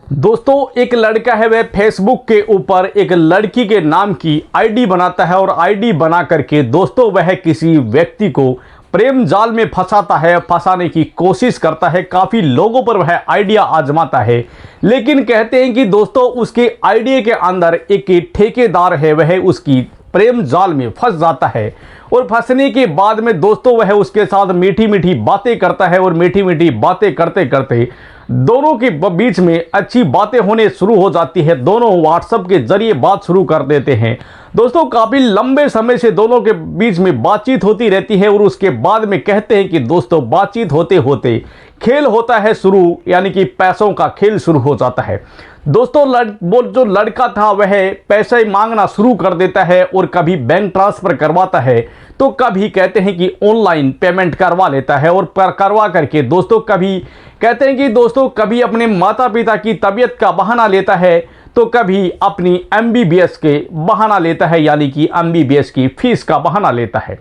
दोस्तों एक लड़का है, वह फेसबुक के ऊपर एक लड़की के नाम की आईडी बनाता है और आईडी बना करके दोस्तों वह किसी व्यक्ति को प्रेम जाल में फंसाता है, फंसाने की कोशिश करता है। काफ़ी लोगों पर वह आइडिया आजमाता है, लेकिन कहते हैं कि दोस्तों उसके आइडिया के अंदर एक ठेकेदार है, वह उसकी प्रेम जाल में फंस जाता है। और फंसने के बाद में दोस्तों वह उसके साथ मीठी मीठी बातें करता है और मीठी मीठी बातें करते करते दोनों के बीच में अच्छी बातें होने शुरू हो जाती है। दोनों व्हाट्सएप के जरिए बात शुरू कर देते हैं। दोस्तों काफ़ी लंबे समय से दोनों के बीच में बातचीत होती रहती है और उसके बाद में कहते हैं कि दोस्तों बातचीत होते होते खेल होता है शुरू, यानी कि पैसों का खेल शुरू हो जाता है। दोस्तों वो जो लड़का था वह पैसे मांगना शुरू कर देता है और कभी बैंक ट्रांसफ़र करवाता है तो कभी कहते हैं कि ऑनलाइन पेमेंट करवा लेता है। और करवा करके दोस्तों कभी कहते हैं कि दोस्तों कभी अपने माता पिता की तबीयत का बहाना लेता है तो कभी अपनी एमबीबीएस के बहाना लेता है, यानी कि एमबीबीएस की फीस का बहाना लेता है।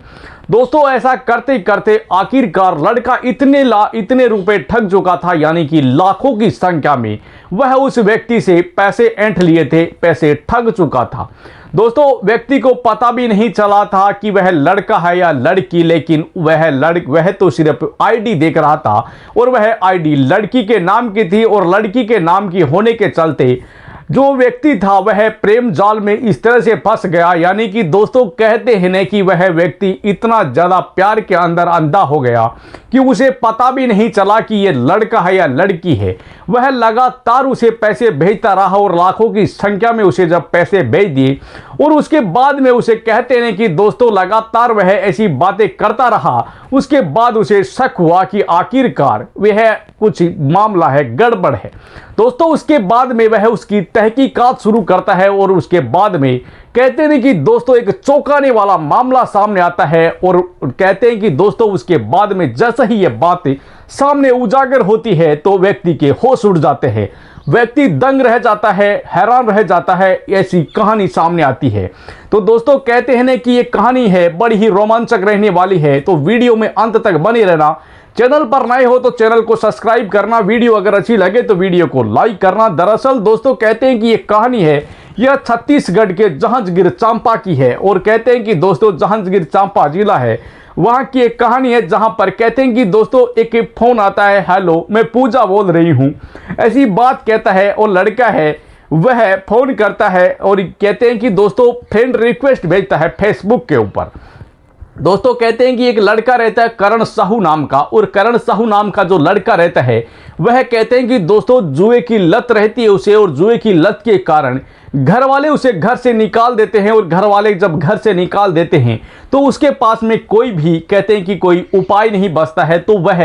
दोस्तों ऐसा करते करते आखिरकार लड़का इतने रुपए ठग चुका था, यानी कि लाखों की संख्या में वह उस व्यक्ति से पैसे ऐंठ लिए थे, पैसे ठग चुका था। दोस्तों व्यक्ति को पता भी नहीं चला था कि वह लड़का है या लड़की, लेकिन वह तो सिर्फ आईडी देख रहा था और वह आईडी लड़की के नाम की थी। और लड़की के नाम की होने के चलते जो व्यक्ति था वह प्रेम जाल में इस तरह से फंस गया, यानी कि दोस्तों कहते हैं कि वह व्यक्ति इतना ज़्यादा प्यार के अंदर अंधा हो गया कि उसे पता भी नहीं चला कि ये लड़का है या लड़की है। वह लगातार उसे पैसे भेजता रहा और लाखों की संख्या में उसे जब पैसे भेज दिए और उसके बाद में उसे कहते हैं कि दोस्तों लगातार वह ऐसी बातें करता रहा। उसके बाद उसे शक हुआ कि आखिरकार वह कुछ मामला है, गड़बड़ है। दोस्तों उसके बाद में वह उसकी तहकीकात शुरू करता है और उसके बाद में कहते हैं कि दोस्तों एक चौंकाने वाला मामला सामने आता है। और कहते हैं कि दोस्तों उसके बाद में जैसे ही ये बातें सामने उजागर होती है तो व्यक्ति के होश उड़ जाते हैं, व्यक्ति दंग रह जाता है, हैरान रह जाता है। ऐसी कहानी सामने आती है। तो दोस्तों कहते हैं कि ये कहानी है बड़ी ही रोमांचक रहने वाली है, तो वीडियो में अंत तक बने रहना। चैनल पर नए हो तो चैनल को सब्सक्राइब करना, वीडियो अगर अच्छी लगे तो वीडियो को लाइक करना। दरअसल दोस्तों कहते हैं कि ये कहानी है, यह छत्तीसगढ़ के जांजगीर चांपा की है। और कहते हैं कि दोस्तों जांजगीर चांपा जिला है, वहाँ की एक कहानी है जहाँ पर कहते हैं कि दोस्तों एक फ़ोन आता है, हेलो मैं पूजा बोल रही हूँ, ऐसी बात कहता है। और लड़का है वह फ़ोन करता है और कहते हैं कि दोस्तों फ्रेंड रिक्वेस्ट भेजता है फेसबुक के ऊपर। दोस्तों कहते हैं कि एक लड़का रहता है करण साहू नाम का, और करण साहू नाम का जो लड़का रहता है वह कहते हैं कि दोस्तों जुए की लत रहती है उसे, और जुए की लत के कारण घर वाले उसे घर से निकाल देते हैं। और घर वाले जब घर से निकाल देते हैं तो उसके पास में कोई भी कहते हैं कि कोई उपाय नहीं बचता है। तो वह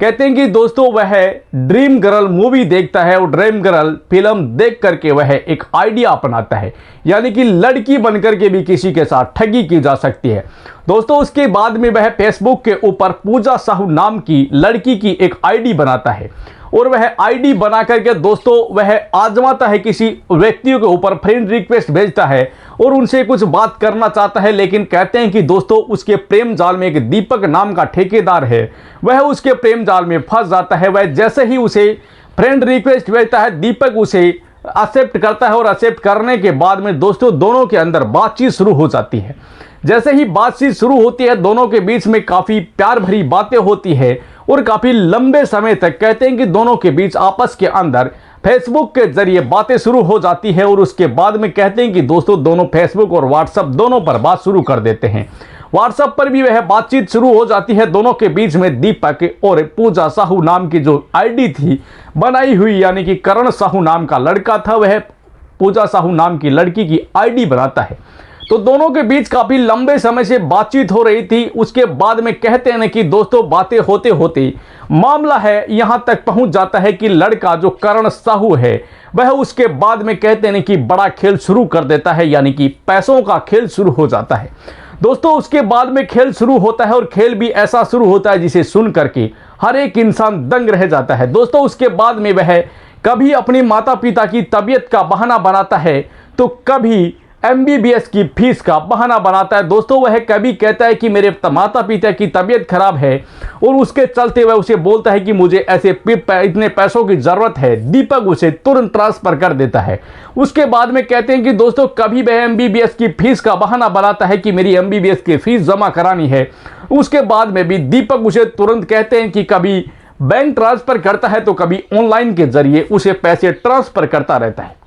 कहते हैं कि दोस्तों वह ड्रीम गर्ल मूवी देखता है और ड्रीम गर्ल फिल्म देख करके वह एक आइडिया अपनाता है, यानी कि लड़की बनकर के भी किसी के साथ ठगी की जा सकती है। दोस्तों उसके बाद में वह फेसबुक के ऊपर पूजा साहू नाम की लड़की की एक आईडी बनाता है और वह आईडी बना करके दोस्तों वह आजमाता है, किसी व्यक्तियों के ऊपर फ्रेंड रिक्वेस्ट भेजता है और उनसे कुछ बात करना चाहता है। लेकिन कहते हैं कि दोस्तों उसके प्रेम जाल में एक दीपक नाम का ठेकेदार है, वह उसके प्रेम जाल में फंस जाता है। वह जैसे ही उसे फ्रेंड रिक्वेस्ट भेजता है, दीपक उसे एक्सेप्ट करता है और एक्सेप्ट करने के बाद में दोस्तों दोनों के अंदर बातचीत शुरू हो जाती है। जैसे ही बातचीत शुरू होती है दोनों के बीच में काफ़ी प्यार भरी बातें होती है और काफ़ी लंबे समय तक कहते हैं कि दोनों के बीच आपस के अंदर फेसबुक के जरिए बातें शुरू हो जाती है। और उसके बाद में कहते हैं कि दोस्तों दोनों फेसबुक और व्हाट्सएप दोनों पर बात शुरू कर देते हैं। व्हाट्सएप पर भी वह बातचीत शुरू हो जाती है दोनों के बीच में। दीपक और पूजा साहू नाम की जो आईडी थी बनाई हुई, यानी कि करण साहू नाम का लड़का था, वह पूजा साहू नाम की लड़की की आईडी बनाता है। तो दोनों के बीच काफ़ी लंबे समय से बातचीत हो रही थी। उसके बाद में कहते हैं कि दोस्तों बातें होते होते मामला है यहाँ तक पहुँच जाता है कि लड़का जो करण साहू है वह उसके बाद में कहते हैं कि बड़ा खेल शुरू कर देता है, यानी कि पैसों का खेल शुरू हो जाता है। दोस्तों उसके बाद में खेल शुरू होता है और खेल भी ऐसा शुरू होता है जिसे सुन करके हर एक इंसान दंग रह जाता है। दोस्तों उसके बाद में वह कभी अपने माता पिता की तबीयत का बहाना बनाता है तो कभी MBBS की फीस का बहाना बनाता है। दोस्तों वह कभी कहता है कि मेरे माता पिता की तबीयत खराब है और उसके चलते वह उसे बोलता है कि मुझे ऐसे इतने पैसों की ज़रूरत है। दीपक उसे तुरंत ट्रांसफ़र कर देता है। उसके बाद में कहते हैं कि दोस्तों कभी वह MBBS की फीस का बहाना बनाता है कि मेरी MBBS की फीस जमा करानी है। उसके बाद में भी दीपक उसे तुरंत कहते हैं कि कभी बैंक ट्रांसफ़र करता है तो कभी ऑनलाइन के जरिए उसे पैसे ट्रांसफ़र करता रहता है।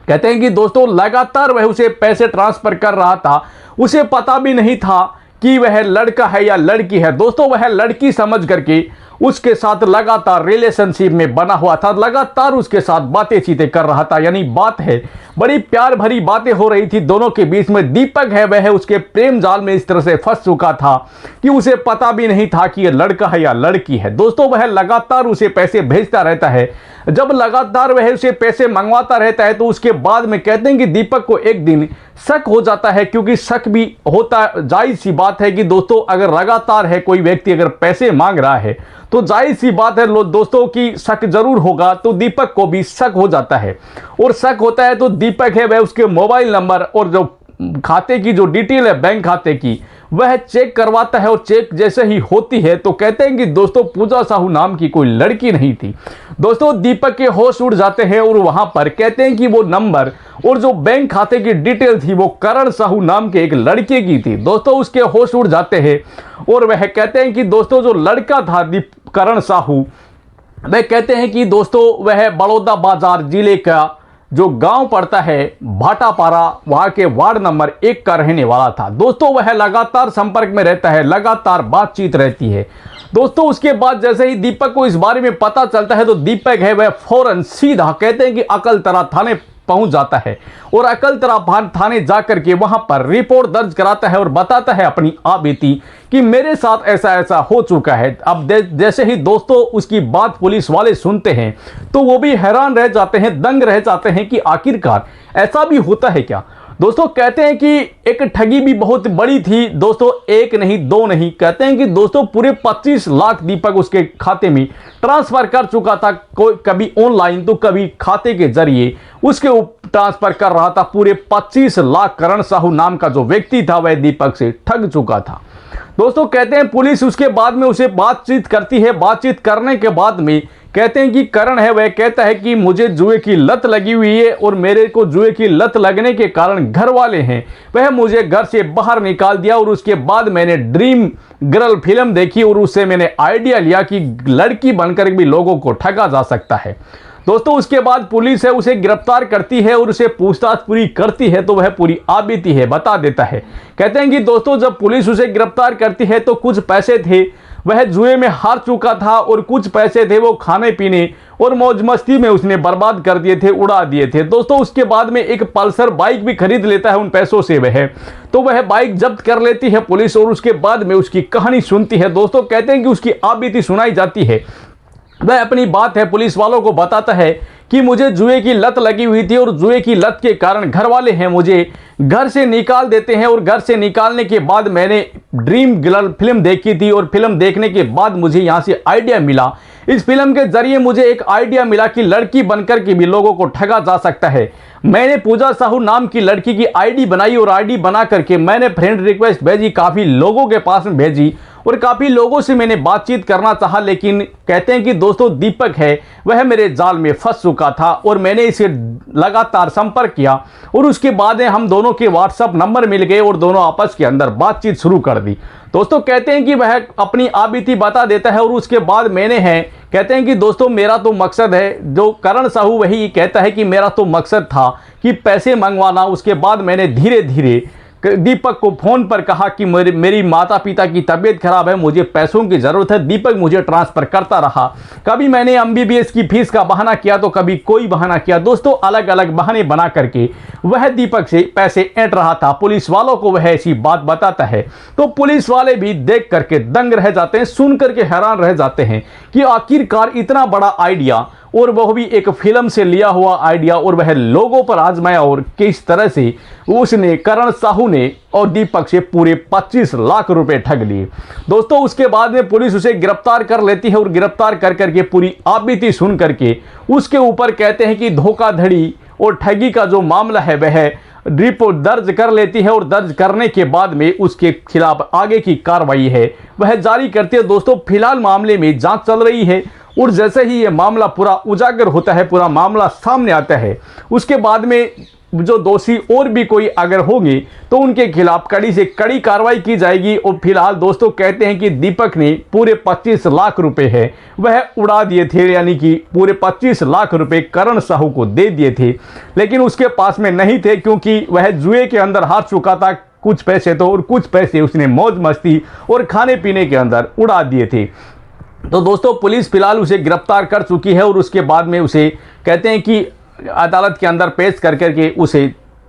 कहते हैं कि दोस्तों लगातार वह उसे पैसे ट्रांसफ़र कर रहा था, उसे पता भी नहीं था कि वह लड़का है या लड़की है। दोस्तों वह लड़की समझ करके उसके साथ लगातार रिलेशनशिप में बना हुआ था, लगातार उसके साथ बातें चीतें कर रहा था। यानी बात है बड़ी प्यार भरी बातें हो रही थी दोनों के बीच में। दीपक है वह उसके प्रेम जाल में इस तरह से फंस चुका था कि उसे पता भी नहीं था कि यह लड़का है या लड़की है। दोस्तों वह लगातार उसे पैसे भेजता रहता है। जब लगातार वह उसे पैसे मंगवाता रहता है तो उसके बाद में कहते हैं कि दीपक को एक दिन शक हो जाता है, क्योंकि शक भी होता, जायज़ सी बात है कि दोस्तों अगर लगातार है कोई व्यक्ति अगर पैसे मांग रहा है तो जायज़ सी बात है दोस्तों की शक जरूर होगा। तो दीपक को भी शक हो जाता है और शक होता है तो दीपक है वह उसके मोबाइल नंबर और जो खाते की जो डिटेल है बैंक खाते की वह चेक करवाता है। और चेक जैसे ही होती है तो कहते हैं कि दोस्तों पूजा साहू नाम की कोई लड़की नहीं थी। दोस्तों दीपक के होश उड़ जाते हैं और वहां पर कहते हैं कि वो नंबर और जो बैंक खाते की डिटेल थी वो करण साहू नाम के एक लड़के की थी। दोस्तों उसके होश उड़ जाते हैं और वह कहते हैं कि दोस्तों जो लड़का था करण साहू, वह कहते हैं कि दोस्तों वह बड़ौदा बाजार जिले का जो गांव पड़ता है भाटापारा, वहां के वार्ड नंबर 1 का रहने वाला था। दोस्तों वह लगातार संपर्क में रहता है, लगातार बातचीत रहती है। दोस्तों उसके बाद जैसे ही दीपक को इस बारे में पता चलता है तो दीपक है वह फौरन सीधा कहते हैं कि अकलतरा थाने पहुंच जाता है और अकलतरा थाने जाकर के वहां पर रिपोर्ट दर्ज कराता है और बताता है अपनी आपबीती कि मेरे साथ ऐसा ऐसा हो चुका है। अब जैसे ही दोस्तों उसकी बात पुलिस वाले सुनते हैं तो वो भी हैरान रह जाते हैं, दंग रह जाते हैं कि आखिरकार ऐसा भी होता है क्या। दोस्तों कहते हैं कि एक ठगी भी बहुत बड़ी थी दोस्तों, एक नहीं दो नहीं, कहते हैं कि दोस्तों पूरे 25 लाख दीपक उसके खाते में ट्रांसफर कर चुका था। कोई कभी ऑनलाइन तो कभी खाते के जरिए उसके ट्रांसफर कर रहा था। पूरे 25 लाख करण साहू नाम का जो व्यक्ति था वह दीपक से ठग चुका था। दोस्तों कहते हैं पुलिस उसके बाद में उसे बातचीत करती है। बातचीत करने के बाद में कहते हैं कि करण है वह कहता है कि मुझे जुए की लत लगी हुई है और मेरे को जुए की लत लगने के कारण घर वाले हैं वह मुझे घर से बाहर निकाल दिया। और उसके बाद मैंने ड्रीम गर्ल फिल्म देखी और उससे मैंने आइडिया लिया कि लड़की बनकर भी लोगों को ठगा जा सकता है। दोस्तों उसके बाद पुलिस है उसे गिरफ्तार करती है और उसे पूछताछ पूरी करती है तो वह पूरी आपबीती है बता देता है। कहते हैं कि दोस्तों जब पुलिस उसे गिरफ्तार करती है तो कुछ पैसे थे वह जुए में हार चुका था और कुछ पैसे थे वो खाने पीने और मौज मस्ती में उसने बर्बाद कर दिए थे, उड़ा दिए थे। दोस्तों उसके बाद में एक पल्सर बाइक भी खरीद लेता है उन पैसों से वह, तो वह बाइक जब्त कर लेती है पुलिस और उसके बाद में उसकी कहानी सुनती है। दोस्तों कहते हैं कि उसकी आपबीती सुनाई जाती है। वह अपनी बात है पुलिस वालों को बताता है कि मुझे जुए की लत लगी हुई थी और जुए की लत के कारण घर वाले हैं मुझे घर से निकाल देते हैं और घर से निकालने के बाद मैंने ड्रीम गर्ल फिल्म देखी थी और फिल्म देखने के बाद मुझे यहाँ से आइडिया मिला। इस फिल्म के जरिए मुझे एक आइडिया मिला कि लड़की बनकर के भी लोगों को ठगा जा सकता है। मैंने पूजा साहू नाम की लड़की की आईडी बनाई और आईडी बना करके मैंने फ्रेंड रिक्वेस्ट भेजी, काफ़ी लोगों के पास में भेजी और काफ़ी लोगों से मैंने बातचीत करना चाहा, लेकिन कहते हैं कि दोस्तों दीपक है वह मेरे जाल में फंस चुका था और मैंने इसे लगातार संपर्क किया और उसके बाद हम दोनों के व्हाट्सएप नंबर मिल गए और दोनों आपस के अंदर बातचीत शुरू कर दी। दोस्तों कहते हैं कि वह अपनी आपबीती बता देता है और उसके बाद मैंने है कहते हैं कि दोस्तों मेरा तो मकसद है, जो करण साहू वही कहता है कि मेरा तो मकसद था कि पैसे मंगवाना। उसके बाद मैंने धीरे धीरे दीपक को फ़ोन पर कहा कि मेरी माता पिता की तबीयत खराब है, मुझे पैसों की ज़रूरत है। दीपक मुझे ट्रांसफ़र करता रहा। कभी मैंने MBBS की फ़ीस का बहाना किया तो कभी कोई बहाना किया। दोस्तों अलग अलग बहाने बना करके वह दीपक से पैसे ऐंठ रहा था। पुलिस वालों को वह ऐसी बात बताता है तो पुलिस वाले भी देख करके दंग रह जाते हैं, सुन करके हैरान रह जाते हैं कि आखिरकार इतना बड़ा आइडिया और वह भी एक फिल्म से लिया हुआ आइडिया और वह लोगों पर आजमाया और किस तरह से उसने करण साहू ने और दीपक से पूरे 25 लाख रुपए ठग लिए। दोस्तों उसके बाद में पुलिस उसे गिरफ्तार कर लेती है और गिरफ्तार कर करके पूरी आपबीती सुन करके उसके ऊपर कहते हैं कि धोखाधड़ी और ठगी का जो मामला है वह रिपोर्ट दर्ज कर लेती है और दर्ज करने के बाद में उसके खिलाफ आगे की कार्रवाई है वह जारी करती है। दोस्तों फिलहाल मामले में जांच चल रही है और जैसे ही ये मामला पूरा उजागर होता है, पूरा मामला सामने आता है, उसके बाद में जो दोषी और भी कोई अगर होंगे तो उनके खिलाफ कड़ी से कड़ी कार्रवाई की जाएगी। और फिलहाल दोस्तों कहते हैं कि दीपक ने पूरे 25 लाख रुपए है वह उड़ा दिए थे, यानी कि पूरे 25 लाख रुपए करण साहू को दे दिए थे, लेकिन उसके पास में नहीं थे क्योंकि वह जुए के अंदर हार चुका था कुछ पैसे तो, और कुछ पैसे उसने मौज मस्ती और खाने पीने के अंदर उड़ा दिए थे। तो दोस्तों पुलिस फिलहाल उसे गिरफ्तार कर चुकी है और उसके बाद में उसे कहते हैं कि अदालत के अंदर पेश कर करके उसे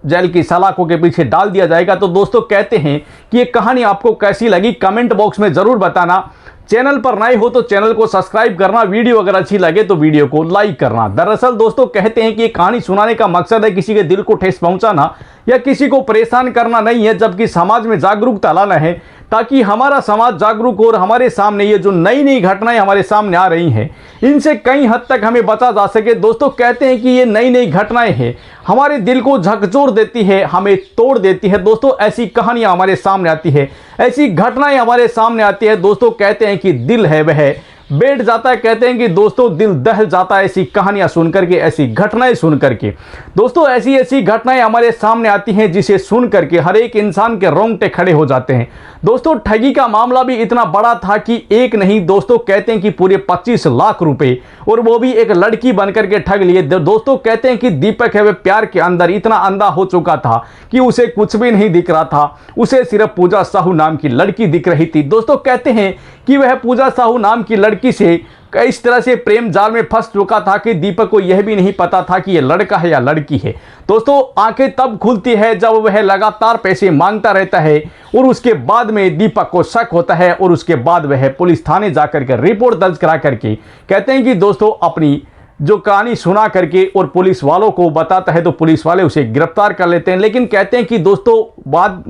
जेल की सलाखों के पीछे डाल दिया जाएगा। तो दोस्तों कहते हैं कि ये कहानी आपको कैसी लगी कमेंट बॉक्स में ज़रूर बताना। चैनल पर नए हो तो चैनल को सब्सक्राइब करना, वीडियो अगर अच्छी लगे तो वीडियो को लाइक करना। दरअसल दोस्तों कहते हैं कि ये कहानी सुनाने का मकसद है किसी के दिल को ठेस पहुंचाना या किसी को परेशान करना नहीं है, जबकि समाज में जागरूकता लाना है ताकि हमारा समाज जागरूक हो और हमारे सामने ये जो नई नई घटनाएं हमारे सामने आ रही हैं इनसे कई हद तक हमें बचा जा सके। दोस्तों कहते हैं कि ये नई नई घटनाएं हैं हमारे दिल को झकझोर देती है, हमें तोड़ देती है। दोस्तों ऐसी कहानियां हमारे सामने आती है, ऐसी घटनाएं हमारे सामने आती है। दोस्तों कहते हैं कि दिल है वह बैठ जाता है, कहते हैं कि दोस्तों दिल दहल जाता है ऐसी कहानियां सुन करके, ऐसी घटनाएं सुन करके। दोस्तों ऐसी ऐसी घटनाएं हमारे सामने आती हैं जिसे सुन करके हर एक इंसान के रोंगटे खड़े हो जाते हैं। दोस्तों ठगी का मामला भी इतना बड़ा था कि एक नहीं दोस्तों कहते हैं कि पूरे 25 लाख रुपए, और वो भी एक लड़की बनकर के ठग लिए। दोस्तों कहते हैं कि दीपक है वह प्यार के अंदर इतना अंधा हो चुका था कि उसे कुछ भी नहीं दिख रहा था, उसे सिर्फ पूजा साहू नाम की लड़की दिख रही थी। दोस्तों कहते हैं कि वह पूजा साहू नाम की लड़की से इस तरह से प्रेम जाल में फंस चुका था कि दीपक को यह भी नहीं पता था कि यह लड़का है या लड़की है। दोस्तों आंखें तब खुलती है जब वह लगातार पैसे मांगता रहता है और उसके बाद में दीपक को शक होता है और उसके बाद वह पुलिस थाने जाकर के रिपोर्ट दर्ज करा करके कहते हैं कि दोस्तों अपनी जो कहानी सुना करके और पुलिस वालों को बताता है तो पुलिस वाले उसे गिरफ्तार कर लेते हैं। लेकिन कहते हैं कि दोस्तों बात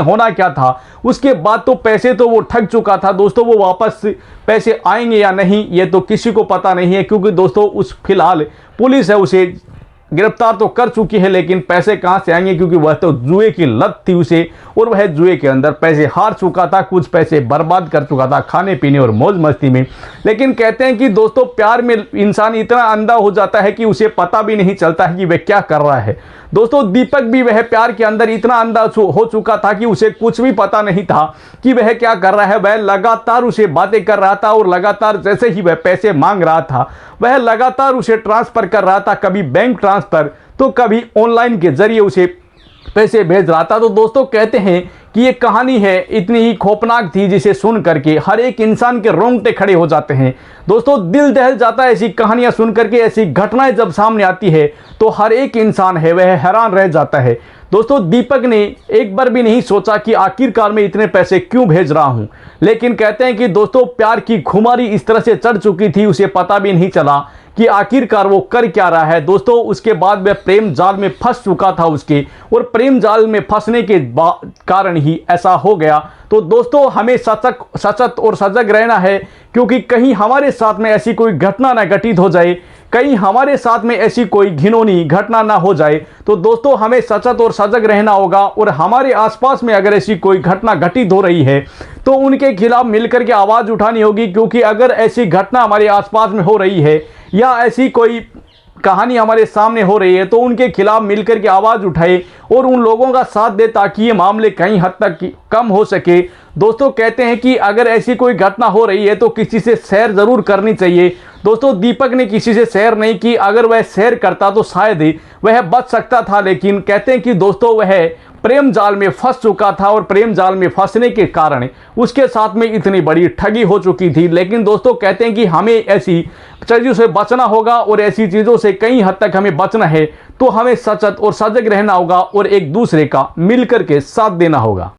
होना क्या था, उसके बाद तो पैसे तो वो ठग चुका था। दोस्तों वो वापस पैसे आएंगे या नहीं ये तो किसी को पता नहीं है, क्योंकि दोस्तों उस फिलहाल पुलिस है उसे गिरफ्तार तो कर चुकी है, लेकिन पैसे कहां से आएंगे क्योंकि वह तो जुए की लत थी उसे और वह जुए के अंदर पैसे हार चुका था, कुछ पैसे बर्बाद कर चुका था खाने पीने और मौज मस्ती में। लेकिन कहते हैं कि दोस्तों प्यार में इंसान इतना अंधा हो जाता है कि उसे पता भी नहीं चलता है कि वह क्या कर रहा है। दोस्तों दीपक भी वह प्यार के अंदर इतना अंधा हो चुका था कि उसे कुछ भी पता नहीं था कि वह क्या कर रहा है। वह लगातार उसे बातें कर रहा था और लगातार जैसे ही वह पैसे मांग रहा था वह लगातार उसे ट्रांसफर कर रहा था, कभी बैंक ट्रांसफर तो कभी ऑनलाइन के जरिए उसे पैसे भेज रहा था। तो दोस्तों कहते हैं कि ये कहानी है इतनी ही खौफनाक थी जिसे सुन करके हर एक इंसान के रोंगटे खड़े हो जाते हैं। दोस्तों दिल दहल जाता है ऐसी कहानियां सुन करके, ऐसी घटनाएं जब सामने आती है तो हर एक इंसान है वह हैरान रह जाता है। दोस्तों दीपक ने एक बार भी नहीं सोचा कि आखिरकार मैं इतने पैसे क्यों भेज रहा हूं, लेकिन कहते हैं कि दोस्तों प्यार की खुमारी इस तरह से चढ़ चुकी थी उसे पता भी नहीं चला कि आखिरकार वो कर क्या रहा है। दोस्तों उसके बाद वह प्रेम जाल में फंस चुका था उसके, और प्रेम जाल में फंसने के कारण ही ऐसा हो गया। तो दोस्तों हमें सचेत और सजग रहना है, क्योंकि कहीं हमारे साथ में ऐसी कोई घटना ना घटित हो जाए, कहीं हमारे साथ में ऐसी कोई घिनौनी घटना ना हो जाए। तो दोस्तों हमें सचेत और सजग रहना होगा, और हमारे आसपास में अगर ऐसी कोई घटना घटित हो रही है तो उनके खिलाफ मिलकर के आवाज़ उठानी होगी, क्योंकि अगर ऐसी घटना हमारे आसपास में हो रही है या ऐसी कोई कहानी हमारे सामने हो रही है तो उनके खिलाफ मिलकर के आवाज़ उठाए और उन लोगों का साथ दे ताकि ये मामले कहीं हद तक कम हो सके। दोस्तों कहते हैं कि अगर ऐसी कोई घटना हो रही है तो किसी से शेयर ज़रूर करनी चाहिए। दोस्तों दीपक ने किसी से शेयर नहीं की, अगर वह शेयर करता तो शायद वह बच सकता था, लेकिन कहते हैं कि दोस्तों वह प्रेम जाल में फंस चुका था और प्रेम जाल में फंसने के कारण उसके साथ में इतनी बड़ी ठगी हो चुकी थी। लेकिन दोस्तों कहते हैं कि हमें ऐसी चीज़ों से बचना होगा, और ऐसी चीज़ों से कई हद तक हमें बचना है तो हमें सचेत और सजग रहना होगा और एक दूसरे का मिलकर के साथ देना होगा।